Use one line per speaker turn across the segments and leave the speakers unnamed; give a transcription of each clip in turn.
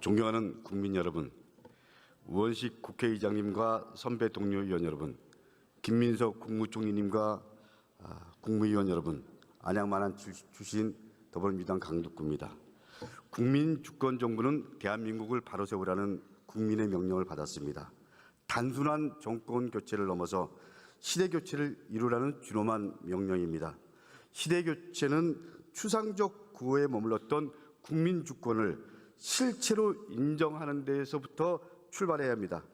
존경하는 국민 여러분, 우원식 국회의장님과 선배 동료 의원 여러분, 김민석 국무총리님과 국무위원 여러분, 안양만안 출신 더불어민주당 강덕구입니다. 국민주권정부는 대한민국을 바로 세우라는 국민의 명령을 받았습니다. 단순한 정권 교체를 넘어서 시대 교체를 이루라는 준엄한 명령입니다. 시대 교체는 추상적 구호에 머물렀던 국민주권을 실체로 인정하는 데에서부터 출발해야 합니다.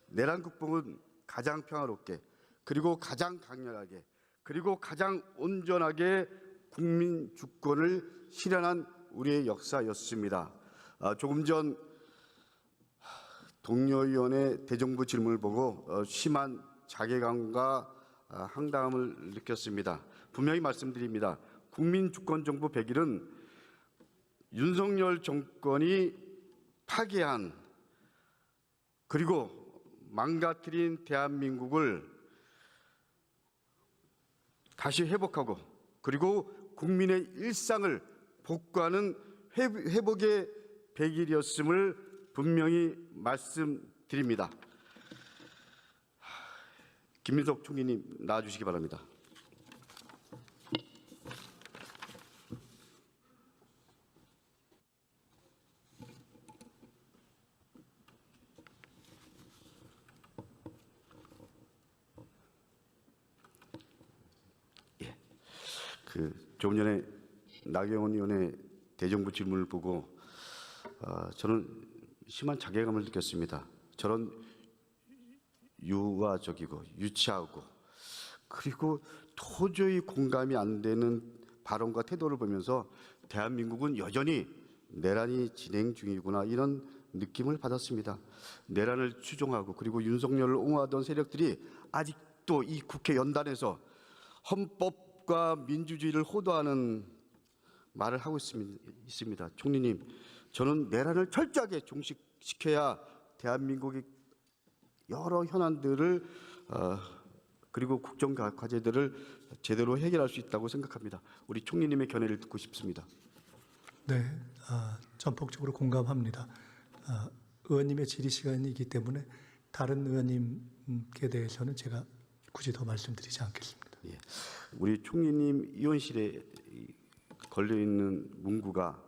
내란 극복은 가장 평화롭게, 그리고 가장 강렬하게, 그리고 가장 온전하게 국민 주권을 실현한 우리의 역사였습니다. 조금 전 동료 의원의 대정부 질문을 보고 심한 자괴감과 황당함을 느꼈습니다. 분명히 말씀드립니다. 국민주권정부 100일은 윤석열 정권이 파괴한 그리고 망가뜨린 대한민국을 다시 회복하고 그리고 국민의 일상을 복구하는 회복의 100일이었음을 분명히 말씀드립니다. 김민석 총리님 나와주시기 바랍니다. 조금 전에 나경원 의원의 대정부 질문을 보고 저는 심한 자괴감을 느꼈습니다. 저런 유아적이고 유치하고 그리고 도저히 공감이 안 되는 발언과 태도를 보면서 대한민국은 여전히 내란이 진행 중이구나 이런 느낌을 받았습니다. 내란을 추종하고 그리고 윤석열을 옹호하던 세력들이 아직도 이 국회 연단에서 헌법 과 민주주의를 호도하는 말을 하고 있습니다. 총리님, 저는 내란을 철저하게 종식시켜야 대한민국의 여러 현안들을 그리고 국정 과제들을 제대로 해결할 수 있다고 생각합니다. 우리 총리님의 견해를 듣고 싶습니다.
네, 전폭적으로 공감합니다. 의원님의 질의 시간이기 때문에 다른 의원님께 대해서는 제가 굳이 더 말씀드리지 않겠습니다.
예. 우리 총리님 의원실에 걸려있는 문구가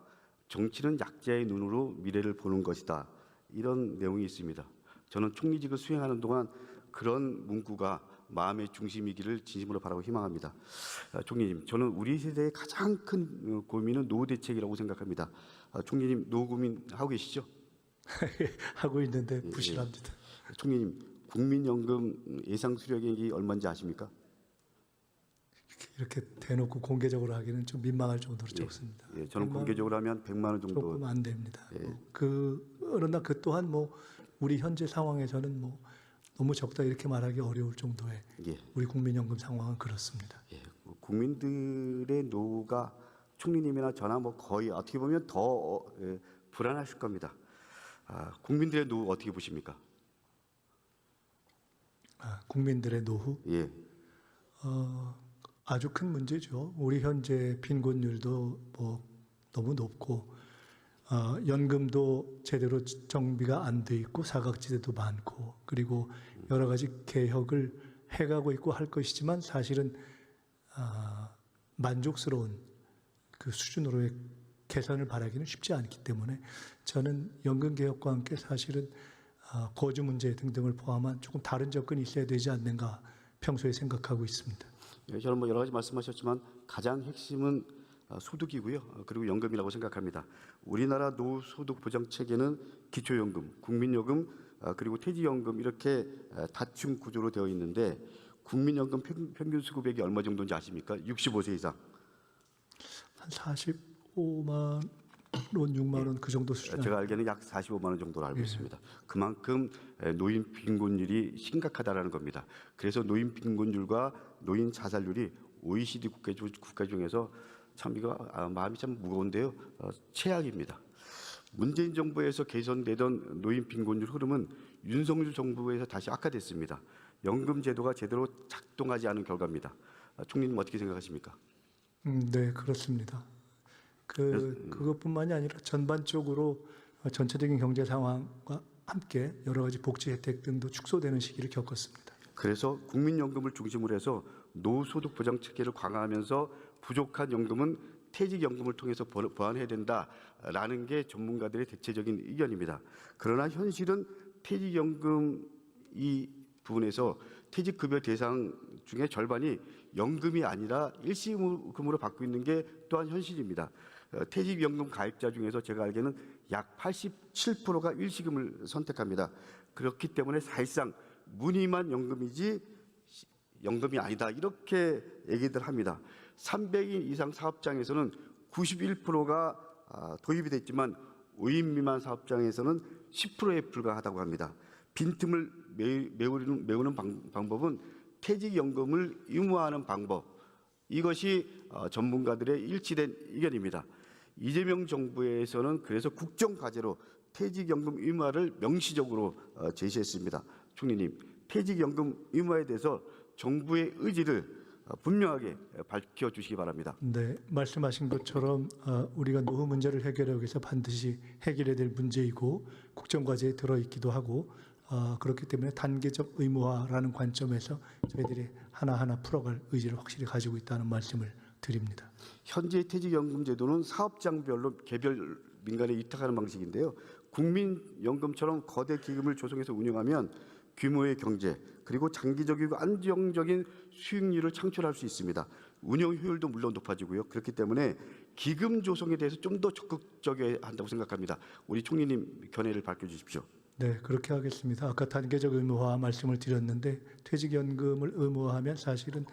정치는 약자의 눈으로 미래를 보는 것이다. 이런 내용이 있습니다. 저는 총리직을 수행하는 동안 그런 문구가 마음의 중심이기를 진심으로 바라고 희망합니다. 총리님, 저는 우리 세대의 가장 큰 고민은 노후 대책이라고 생각합니다. 총리님, 노후 고민 하고 계시죠?
하고 있는데 부실합니다.
총리님, 국민연금 예상 수령액이 얼마인지 아십니까?
이렇게 대놓고 공개적으로 하기는 좀 민망할 정도로 적습니다.
예, 저는 공개적으로 하면 100만 원 정도.
조금 안 됩니다.
예.
그러나 그 또한 우리 현재 상황에서는 너무 적다 이렇게 말하기 어려울 정도의
예.
우리 국민연금 상황은 그렇습니다.
예. 국민들의 노후가 총리님이나 저나 거의 어떻게 보면 더 불안하실 겁니다. 국민들의 노후 어떻게 보십니까?
국민들의 노후?
예.
아주 큰 문제죠. 우리 현재 빈곤율도 너무 높고 연금도 제대로 정비가 안 돼 있고 사각지대도 많고 그리고 여러 가지 개혁을 해가고 있고 할 것이지만 사실은 만족스러운 그 수준으로의 개선을 바라기는 쉽지 않기 때문에 저는 연금 개혁과 함께 사실은 거주 문제 등등을 포함한 조금 다른 접근이 있어야 되지 않는가 평소에 생각하고 있습니다.
저는 여러 가지 말씀하셨지만 가장 핵심은 소득이고요. 그리고 연금이라고 생각합니다. 우리나라 노후 소득 보장 체계는 기초연금, 국민연금, 그리고 퇴직연금 이렇게 다층 구조로 되어 있는데 국민연금 평균 수급액이 얼마 정도인지 아십니까? 65세 이상.
한 45만 원, 6만 원 그 정도 수준.
제가 알기에는 약 45만 원 정도로 알고 있습니다. 그만큼 노인 빈곤율이 심각하다라는 겁니다. 그래서 노인 빈곤율과 노인 자살률이 OECD 국가 중에서 참 이거 마음이 참 무거운데요. 최악입니다. 문재인 정부에서 개선되던 노인 빈곤율 흐름은 윤석열 정부에서 다시 악화됐습니다. 연금 제도가 제대로 작동하지 않은 결과입니다. 총리님 어떻게 생각하십니까?
네, 그렇습니다. 그것뿐만이 아니라 전반적으로 전체적인 경제 상황과 함께 여러 가지 복지 혜택 등도 축소되는 시기를 겪었습니다.
그래서 국민연금을 중심으로 해서 노후소득 보장 체계를 강화하면서 부족한 연금은 퇴직연금을 통해서 보완해야 된다라는 게 전문가들의 대체적인 의견입니다. 그러나 현실은 퇴직연금 이 부분에서 퇴직급여 대상 중에 절반이 연금이 아니라 일시금으로 받고 있는 게 또한 현실입니다. 퇴직연금 가입자 중에서 제가 알기에는 약 87%가 일시금을 선택합니다. 그렇기 때문에 사실상 무늬만 연금이지 연금이 아니다 이렇게 얘기들 합니다. 300인 이상 사업장에서는 91%가 도입이 됐지만 5인 미만 사업장에서는 10%에 불과하다고 합니다. 빈틈을 메우는 방법은 퇴직연금을 의무화하는 방법, 이것이 전문가들의 일치된 의견입니다. 이재명 정부에서는 그래서 국정과제로 퇴직연금 의무화를 명시적으로 제시했습니다. 총리님, 퇴직연금 의무화에 대해서 정부의 의지를 분명하게 밝혀주시기 바랍니다.
네, 말씀하신 것처럼 우리가 노후 문제를 해결하기 위해서 반드시 해결해야 될 문제이고 국정과제에 들어있기도 하고 그렇기 때문에 단계적 의무화라는 관점에서 저희들이 하나하나 풀어갈 의지를 확실히 가지고 있다는 말씀을 드립니다.
현재 퇴직연금 제도는 사업장별로 개별 민간에 위탁하는 방식인데요. 국민연금처럼 거대 기금을 조성해서 운영하면 규모의 경제 그리고 장기적이고 안정적인 수익률을 창출할 수 있습니다. 운영 효율도 물론 높아지고요. 그렇기 때문에 기금 조성에 대해서 좀 더 적극적이어야 한다고 생각합니다. 우리 총리님 견해를 밝혀주십시오.
네, 그렇게 하겠습니다. 아까 단계적 의무화 말씀을 드렸는데 퇴직연금을 의무화하면 사실은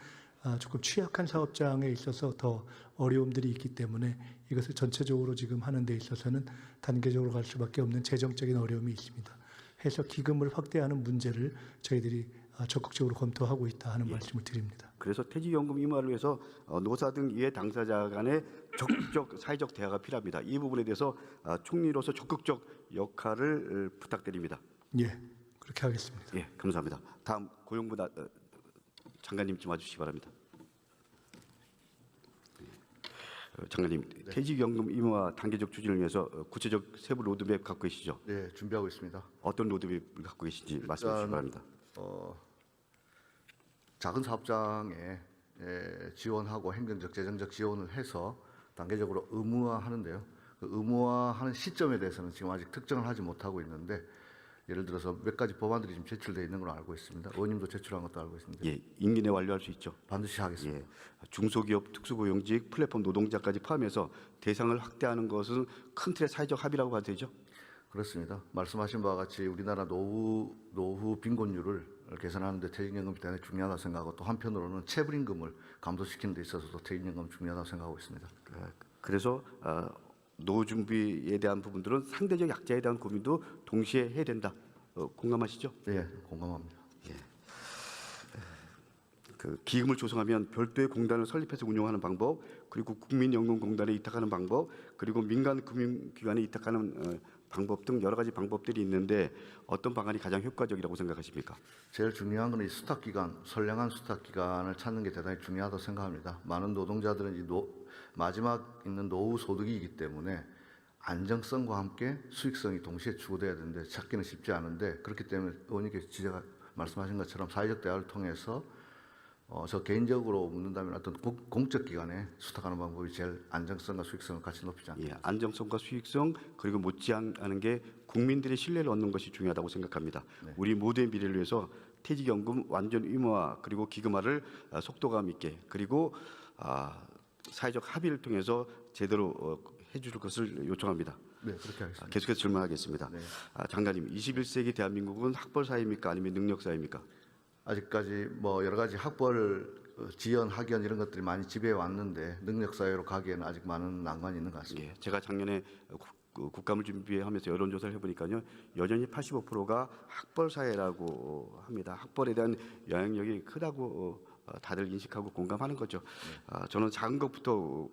조금 취약한 사업장에 있어서 더 어려움들이 있기 때문에 이것을 전체적으로 지금 하는 데 있어서는 단계적으로 갈 수밖에 없는 재정적인 어려움이 있습니다. 해서 기금을 확대하는 문제를 저희들이 적극적으로 검토하고 있다 하는 말씀을 드립니다.
그래서 퇴직연금 의무화를 위해서 노사 등 이해 당사자 간의 적극적 사회적 대화가 필요합니다. 이 부분에 대해서 총리로서 적극적 역할을 부탁드립니다.
예, 그렇게 하겠습니다.
예, 감사합니다. 다음 고용부 장관님 좀 와주시기 바랍니다. 장관님, 퇴직연금 의무화 단계적 추진을 위해서 구체적 세부 로드맵 갖고 계시죠?
네, 준비하고 있습니다.
어떤 로드맵을 갖고 계신지 말씀해 주시기 바랍니다.
작은 사업장에 지원하고 행정적, 재정적 지원을 해서 단계적으로 의무화하는데요. 그 의무화하는 시점에 대해서는 지금 아직 특정을 하지 못하고 있는데 예를 들어서 몇 가지 법안들이 지금 제출되어 있는 걸로 알고 있습니다. 의원님도 제출한 것도 알고 있습니다.
예, 임기 내 완료할 수 있죠.
반드시 하겠습니다.
예, 중소기업, 특수고용직, 플랫폼 노동자까지 포함해서 대상을 확대하는 것은 큰 틀의 사회적 합의라고 봐도 되죠.
그렇습니다. 말씀하신 바와 같이 우리나라 노후 빈곤율을 개선하는 데 퇴직연금이 대단히 중요하다고 생각하고 또 한편으로는 체불임금을 감소시키는 데 있어서도 퇴직연금이 중요하다고 생각하고 있습니다.
그래서 노후 준비에 대한 부분들은 상대적 약자에 대한 고민도 동시에 해야 된다. 공감하시죠?
네, 공감합니다.
그 기금을 조성하면 별도의 공단을 설립해서 운영하는 방법, 그리고 국민연금공단에 이탁하는 방법, 그리고 민간 금융기관에 이탁하는 방법 등 여러 가지 방법들이 있는데 어떤 방안이 가장 효과적이라고 생각하십니까?
제일 중요한 것은 이 수탁기간, 선량한 수탁기간을 찾는 게 대단히 중요하다고 생각합니다. 많은 노동자들은 마지막 있는 노후 소득이기 때문에 안정성과 함께 수익성이 동시에 추구돼야 되는데 찾기는 쉽지 않은데 그렇기 때문에 의원님께서 말씀하신 것처럼 사회적 대화를 통해서 저 개인적으로 묻는다면 어떤 공적 기관에 수탁하는 방법이 제일 안정성과 수익성을 같이 높이지 않습니까?
예, 안정성과 수익성 그리고 못지않은 게 국민들의 신뢰를 얻는 것이 중요하다고 생각합니다.
네.
우리 모두의 미래를 위해서 퇴직연금 완전 의무화 그리고 기금화를 속도감 있게 그리고 사회적 합의를 통해서 제대로 해줄 것을 요청합니다.
네, 그렇게 하겠습니다.
계속해서 질문하겠습니다.
네.
장관님, 21세기 대한민국은 학벌 사회입니까 아니면 능력 사회입니까?
아직까지 뭐 여러 가지 학벌 지연, 학연 이런 것들이 많이 지배해 왔는데 능력 사회로 가기에는 아직 많은 난관이 있는 것 같습니다.
예, 제가 작년에 국감을 준비하면서 여론조사를 해보니까요, 여전히 85%가 학벌 사회라고 합니다. 학벌에 대한 영향력이 크다고 다들 인식하고 공감하는 거죠. 저는 작은 것부터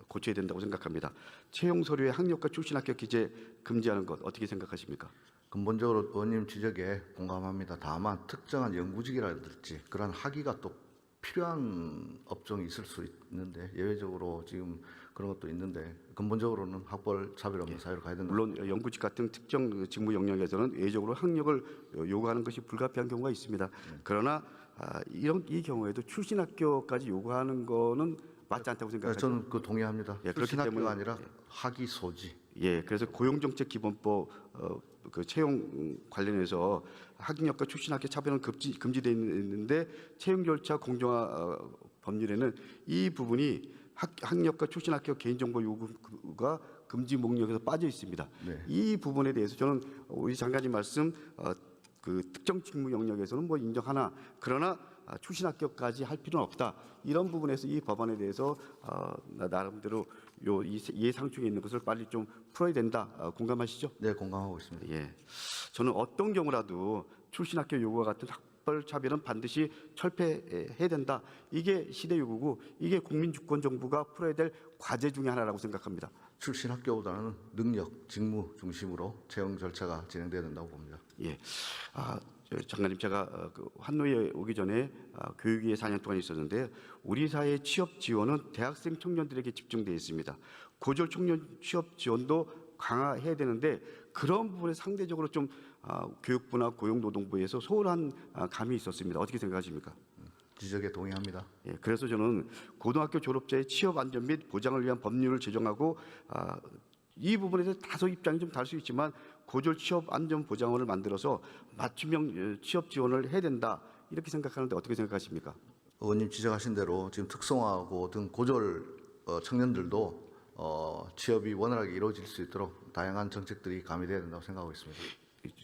고쳐야 된다고 생각합니다. 채용 서류에 학력과 출신 합격 기재 금지하는 것 어떻게 생각하십니까?
근본적으로 의원님 지적에 공감합니다. 다만 특정한 연구직이라든지 그런 학위가 또 필요한 업종이 있을 수 있는데 예외적으로 지금 그런 것도 있는데 근본적으로는 학벌 차별 없는 사회로 가야 된다.
물론 연구직 같은 특정 직무 영역에서는 외적으로 학력을 요구하는 것이 불가피한 경우가 있습니다. 그러나 이 경우에도 출신 학교까지 요구하는 거는 맞지 않다고 생각합니다.
저는 그 동의합니다.
예, 그렇기
출신 학교가
때문에
아니라 학위 소지.
예, 그래서 고용정책기본법 그 채용 관련해서 학력과 출신 학교 차별은 금지되어 있는데 채용 절차 공정화 법률에는 이 부분이 학력과 출신 학교 개인정보 요구가 금지 목록에서 빠져 있습니다.
네.
이 부분에 대해서 저는 우리 장관님 말씀 그 특정 직무 영역에서는 뭐 인정하나 그러나 출신 학교까지 할 필요는 없다. 이런 부분에서 이 법안에 대해서 나름대로 예상중에 있는 것을 빨리 좀 풀어야 된다. 공감하시죠?
네, 공감하고 있습니다.
예. 저는 어떤 경우라도 출신 학교 요구와 같은 학벌 차별은 반드시 철폐해야 된다. 이게 시대 요구고 이게 국민 주권 정부가 풀어야 될 과제 중에 하나라고 생각합니다.
출신 학교보다는 능력, 직무 중심으로 채용 절차가 진행돼야 된다고 봅니다.
예. 장관님 제가 그 환노에 오기 전에 교육위에 4년 동안 있었는데 우리 사회 취업 지원은 대학생 청년들에게 집중되어 있습니다. 고졸 청년 취업 지원도 강화해야 되는데 그런 부분에 상대적으로 좀 교육부나 고용노동부에서 소홀한 감이 있었습니다. 어떻게 생각하십니까?
지적에 동의합니다.
예, 그래서 저는 고등학교 졸업자의 취업 안전 및 보장을 위한 법률을 제정하고 이 부분에 대해서 다소 입장이 좀 다를 수 있지만 고졸 취업 안전 보장원을 만들어서 맞춤형 취업 지원을 해야 된다 이렇게 생각하는데 어떻게 생각하십니까?
의원님 지적하신 대로 지금 특성화고 등 고졸 청년들도 취업이 원활하게 이루어질 수 있도록 다양한 정책들이 가미돼야 된다고 생각하고 있습니다.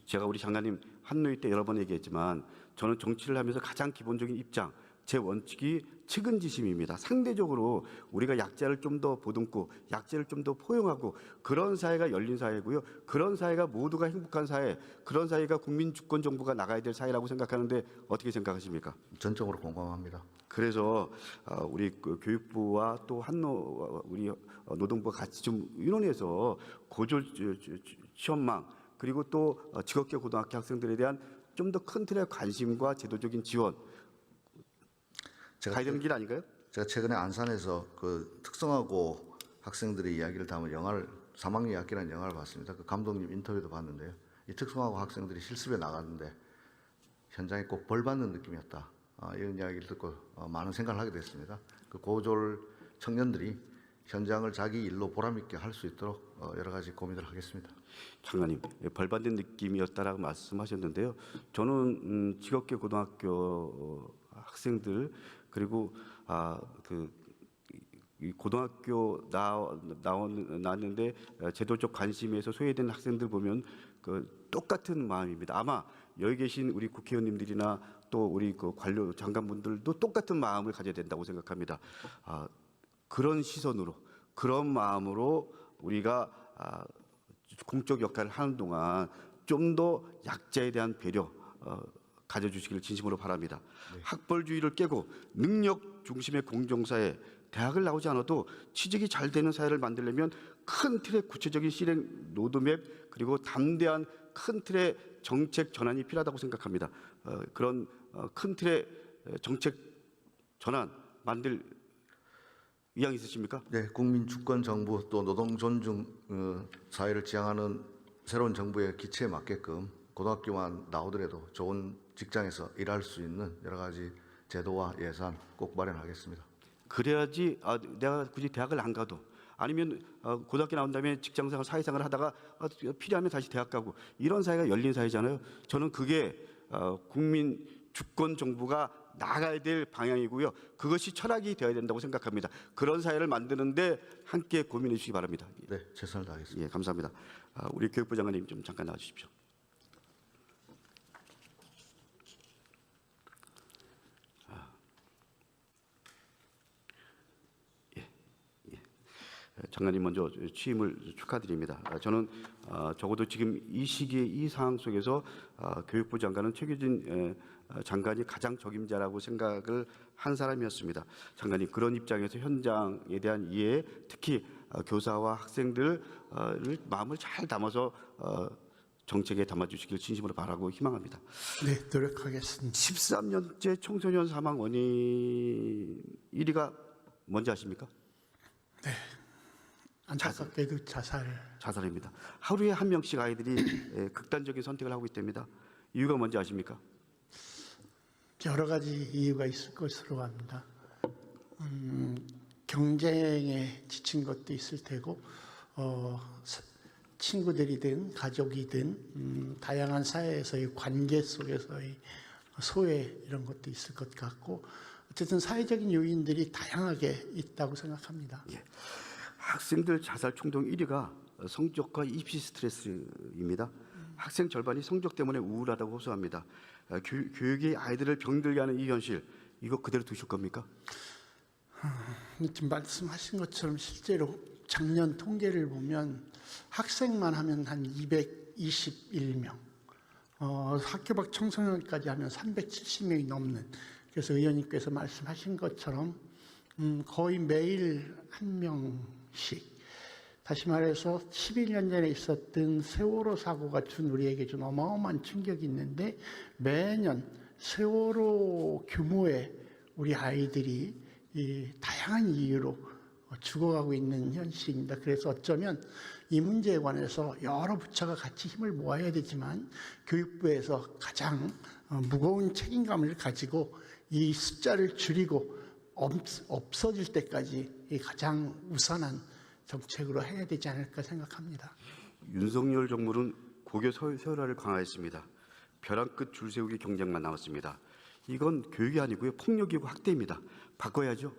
제가 우리 장관님 환노위 때 여러 번 얘기했지만 저는 정치를 하면서 가장 기본적인 입장 제 원칙이 측은지심입니다. 상대적으로 우리가 약자를 좀 더 보듬고 약자를 좀 더 포용하고 그런 사회가 열린 사회고요. 그런 사회가 모두가 행복한 사회, 그런 사회가 국민 주권 정부가 나가야 될 사회라고 생각하는데 어떻게 생각하십니까?
전적으로 공감합니다.
그래서 우리 그 교육부와 또 우리 노동부가 같이 좀 의논해서 고졸 취업망 그리고 또 직업계 고등학교 학생들에 대한 좀 더 큰 틀의 관심과 제도적인 지원 가야 되는 길 아닌가요?
제가 최근에 안산에서 그 특성화고 학생들의 이야기를 담은 영화를 3학년 학기라는 영화를 봤습니다. 그 감독님 인터뷰도 봤는데요. 이 특성화고 학생들이 실습에 나갔는데 현장에 꼭 벌 받는 느낌이었다. 이런 이야기를 듣고 많은 생각을 하게 됐습니다. 그 고졸 청년들이 현장을 자기 일로 보람 있게 할 수 있도록 여러 가지 고민을 하겠습니다.
장관님, 벌 받는 느낌이었다라고 말씀하셨는데요. 저는 직업계 고등학교 학생들 그리고 이 고등학교 나왔는데 제도적 관심에서 소외된 학생들 보면 그 똑같은 마음입니다. 아마 여기 계신 우리 국회의원님들이나 또 우리 그 관료 장관분들도 똑같은 마음을 가져야 된다고 생각합니다. 그런 시선으로 그런 마음으로 우리가 공적 역할을 하는 동안 좀 더 약자에 대한 배려 가져주시기를 진심으로 바랍니다. 네. 학벌주의를 깨고 능력 중심의 공정사회, 대학을 나오지 않아도 취직이 잘 되는 사회를 만들려면 큰 틀의 구체적인 실행 로드맵 그리고 담대한 큰 틀의 정책 전환이 필요하다고 생각합니다. 그런 큰 틀의 정책 전환 만들 의향 있으십니까?
네, 국민 주권 정부 또 노동 존중 사회를 지향하는 새로운 정부의 기치에 맞게끔 고등학교만 나오더라도 좋은 직장에서 일할 수 있는 여러 가지 제도와 예산 꼭 마련하겠습니다.
그래야지 내가 굳이 대학을 안 가도 아니면 고등학교 나온 다음에 직장생활 사회생활을 하다가 필요하면 다시 대학 가고 이런 사회가 열린 사회잖아요. 저는 그게 국민 주권 정부가 나가야 될 방향이고요. 그것이 철학이 되어야 된다고 생각합니다. 그런 사회를 만드는데 함께 고민해 주시기 바랍니다.
네, 최선을 다하겠습니다.
예, 감사합니다. 우리 교육부 장관님 좀 잠깐 나와 주십시오. 장관님 먼저 취임을 축하드립니다. 저는 적어도 지금 이 시기에 이 상황 속에서 교육부 장관은 최규진 장관이 가장 적임자라고 생각을 한 사람이었습니다. 장관님 그런 입장에서 현장에 대한 이해, 특히 교사와 학생들을 마음을 잘 담아서 정책에 담아주시길 진심으로 바라고 희망합니다.
네, 노력하겠습니다.
13년째 청소년 사망 원인 1위가 뭔지 아십니까?
네, 안타깝게도
자살입니다. 하루에 한 명씩 아이들이 극단적인 선택을 하고 있답니다. 이유가 뭔지 아십니까?
여러 가지 이유가 있을 것으로 합니다. 경쟁에 지친 것도 있을 테고 친구들이든 가족이든 다양한 사회에서의 관계 속에서의 소외 이런 것도 있을 것 같고 어쨌든 사회적인 요인들이 다양하게 있다고 생각합니다.
예. 학생들 자살 총동 1위가 성적과 입시 스트레스입니다. 학생 절반이 성적 때문에 우울하다고 호소합니다. 교육이 아이들을 병들게 하는 이 현실, 이거 그대로 두실 겁니까?
지금 말씀하신 것처럼 실제로 작년 통계를 보면 학생만 하면 한 221명, 학교 밖 청소년까지 하면 370명이 넘는. 그래서 의원님께서 말씀하신 것처럼 거의 매일 한 명씩. 다시 말해서 11년 전에 있었던 세월호 사고가 준 우리에게 준 어마어마한 충격이 있는데 매년 세월호 규모의 우리 아이들이 이 다양한 이유로 죽어가고 있는 현실입니다. 그래서 어쩌면 이 문제에 관해서 여러 부처가 같이 힘을 모아야 되지만 교육부에서 가장 무거운 책임감을 가지고 이 숫자를 줄이고 없어질 때까지 가장 우선한 정책으로 해야 되지 않을까 생각합니다.
윤석열 정부는 고교 서열화를 강화했습니다. 벼랑 끝 줄 세우기 경쟁만 남았습니다. 이건 교육이 아니고요, 폭력이고 학대입니다. 바꿔야죠.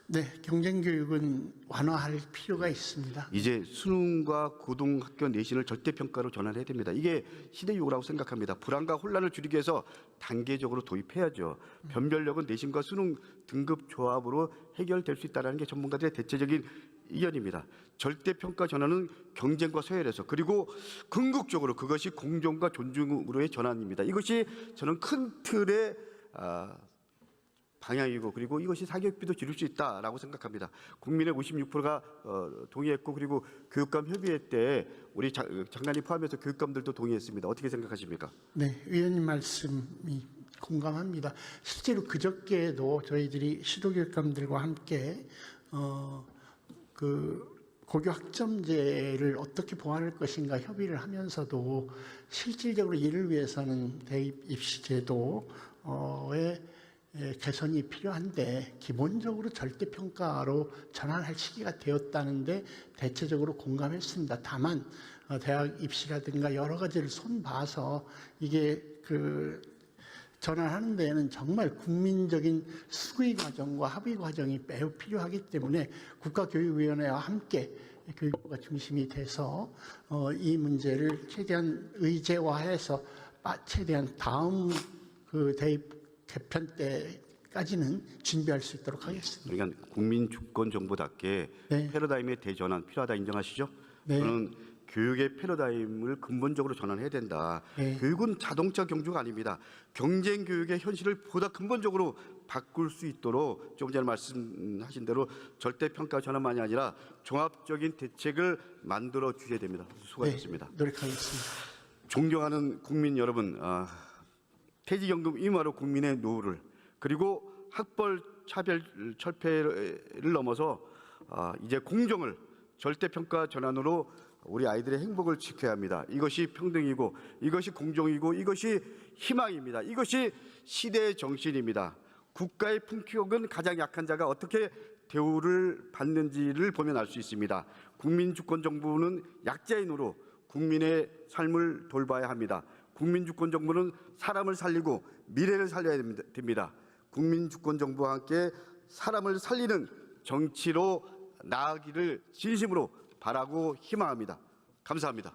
네, 경쟁 교육은 완화할 필요가 있습니다.
이제 수능과 고등학교 내신을 절대평가로 전환해야 됩니다. 이게 시대 요구라고 생각합니다. 불안과 혼란을 줄이기 위해서 단계적으로 도입해야죠. 변별력은 내신과 수능 등급 조합으로 해결될 수 있다는 게 전문가들의 대체적인 의견입니다. 절대평가 전환은 경쟁과 서열에서, 그리고 궁극적으로 그것이 공정과 존중으로의 전환입니다. 이것이 저는 큰 틀의 방향이고, 그리고 이것이 사교육비도 줄일 수 있다라고 생각합니다. 국민의 56%가 동의했고, 그리고 교육감 협의회 때 우리 장관이 포함해서 교육감들도 동의했습니다. 어떻게 생각하십니까?
네, 의원님 말씀이 공감합니다. 실제로 그저께도 저희들이 시도교육감들과 함께 고교 학점제를 어떻게 보완할 것인가 협의를 하면서도 실질적으로 이를 위해서는 대입 입시 제도의 개선이 필요한데 기본적으로 절대평가로 전환할 시기가 되었다는데 대체적으로 공감했습니다. 다만 대학 입시라든가 여러 가지를 손봐서 이게 전환하는 데에는 정말 국민적인 수의 과정과 합의 과정이 매우 필요하기 때문에 국가교육위원회와 함께 교육부가 중심이 돼서 이 문제를 최대한 의제화해서 최대한 다음 대입 개편 때까지는 준비할 수 있도록 하겠습니다.
그러니까 국민 주권 정부답게
네.
패러다임의 대전환 필요하다 인정하시죠?
네.
저는 교육의 패러다임을 근본적으로 전환해야 된다.
네.
교육은 자동차 경주가 아닙니다. 경쟁 교육의 현실을 보다 근본적으로 바꿀 수 있도록 좀 전에 말씀하신 대로 절대평가 전환만이 아니라 종합적인 대책을 만들어 주셔야 됩니다. 수고하셨습니다.
네, 노력하겠습니다.
존경하는 국민 여러분, 퇴직연금 의무화로 국민의 노후를, 그리고 학벌 차별 철폐를 넘어서 이제 공정을 절대평가 전환으로 우리 아이들의 행복을 지켜야 합니다. 이것이 평등이고, 이것이 공정이고, 이것이 희망입니다. 이것이 시대의 정신입니다. 국가의 품격은 가장 약한 자가 어떻게 대우를 받는지를 보면 알 수 있습니다. 국민주권정부는 약자의 노로 국민의 삶을 돌봐야 합니다. 국민주권정부는 사람을 살리고 미래를 살려야 됩니다. 국민주권정부와 함께 사람을 살리는 정치로 나아가기를 진심으로 바라고 희망합니다. 감사합니다.